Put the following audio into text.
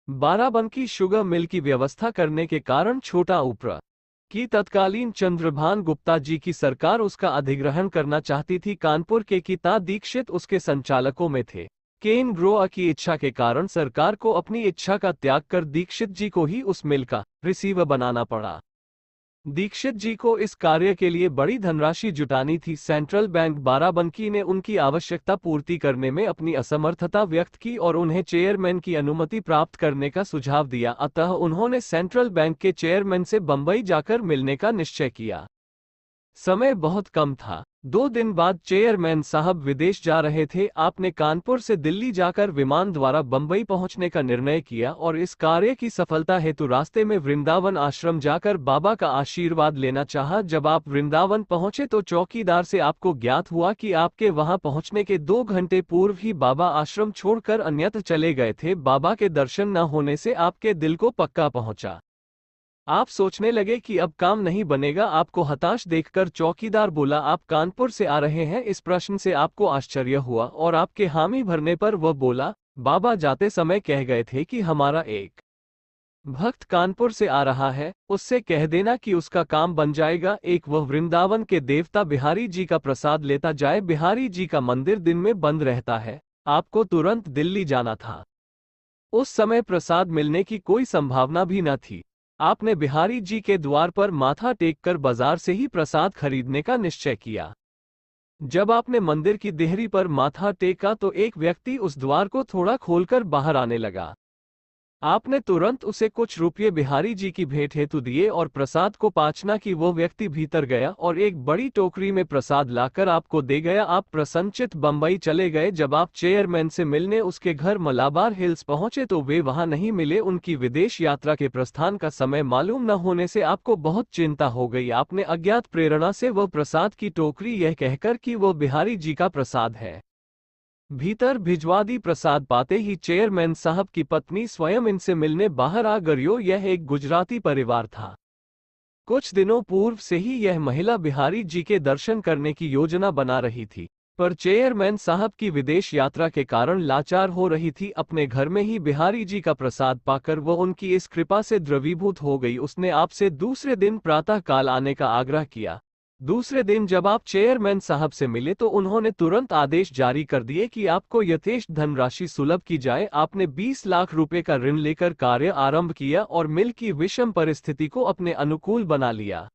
Barabanki sugar mill की व्यवस्था करने के कारण छोटा उप्र की तत्कालीन चंद्रभान गुप्ता जी की सरकार उसका अधिग्रहण करना चाहती थी। कानपुर के गीता दीक्षित उसके संचालकों में थे। केन ग्रोआ की इच्छा के कारण सरकार को अपनी इच्छा का त्याग कर दीक्षित जी को ही उस मिल का रिसीवर बनाना पड़ा। दीक्षित जी को इस कार्य के लिए बड़ी धनराशि जुटानी थी। सेंट्रल बैंक बाराबंकी ने उनकी आवश्यकता पूर्ति करने में अपनी असमर्थता व्यक्त की और उन्हें चेयरमैन की अनुमति प्राप्त करने का सुझाव दिया। अतः उन्होंने सेंट्रल बैंक के चेयरमैन से बंबई जाकर मिलने का निश्चय किया। समय बहुत कम था। 2 दिन बाद चेयरमैन साहब विदेश जा रहे थे। आपने कानपुर से दिल्ली जाकर विमान द्वारा बंबई पहुंचने का निर्णय किया और इस कार्य की सफलता हेतु रास्ते में वृंदावन आश्रम जाकर बाबा का आशीर्वाद लेना चाहा। जब आप वृंदावन पहुंचे तो चौकीदार से आपको ज्ञात हुआ कि आपके वहां पहुंचने के 2 घंटे पूर्व ही बाबा आश्रम छोड़कर अन्यत्र चले गए थे। बाबा के दर्शन न होने से आपके दिल को पक्का पहुंचा। आप सोचने लगे कि अब काम नहीं बनेगा। आपको हताश देखकर चौकीदार बोला, आप कानपुर से आ रहे हैं? इस प्रश्न से आपको आश्चर्य हुआ और आपके हामी भरने पर वह बोला, बाबा जाते समय कह गए थे कि हमारा एक भक्त कानपुर से आ रहा है, उससे कह देना कि उसका काम बन जाएगा। एक वह वृंदावन के देवता बिहारी जी का प्रसाद लेता जाए। बिहारी जी का मंदिर दिन में बंद रहता है। आपको तुरंत दिल्ली जाना था। उस समय प्रसाद मिलने की कोई संभावना भी न थी। आपने बिहारी जी के द्वार पर माथा टेककर बाजार से ही प्रसाद खरीदने का निश्चय किया। जब आपने मंदिर की देहरी पर माथा टेका तो एक व्यक्ति उस द्वार को थोड़ा खोलकर बाहर आने लगा। आपने तुरंत उसे कुछ रुपये बिहारी जी की भेंट हेतु दिए और प्रसाद को पाचना की। वो व्यक्ति भीतर गया और एक बड़ी टोकरी में प्रसाद लाकर आपको दे गया। आप प्रसन्नचित्त बंबई चले गए। जब आप चेयरमैन से मिलने उसके घर मलाबार हिल्स पहुंचे तो वे वहां नहीं मिले। उनकी विदेश यात्रा के प्रस्थान का समय मालूम न होने से आपको बहुत चिंता हो गई। आपने अज्ञात प्रेरणा से वह प्रसाद की टोकरी यह कहकर कि वह बिहारी जी का प्रसाद है, भीतर भिजवा दी। प्रसाद पाते ही चेयरमैन साहब की पत्नी स्वयं इनसे मिलने बाहर आ गई। यह एक गुजराती परिवार था। कुछ दिनों पूर्व से ही यह महिला बिहारी जी के दर्शन करने की योजना बना रही थी, पर चेयरमैन साहब की विदेश यात्रा के कारण लाचार हो रही थी। अपने घर में ही बिहारी जी का प्रसाद पाकर वह उनकी इस कृपा से द्रवीभूत हो गई। उसने आपसे दूसरे दिन प्रातः काल आने का आग्रह किया। दूसरे दिन जब आप चेयरमैन साहब से मिले तो उन्होंने तुरंत आदेश जारी कर दिए कि आपको यथेष्ट धनराशि सुलभ की जाए। आपने 20 लाख रुपए का ऋण लेकर कार्य आरंभ किया और मिल की विषम परिस्थिति को अपने अनुकूल बना लिया।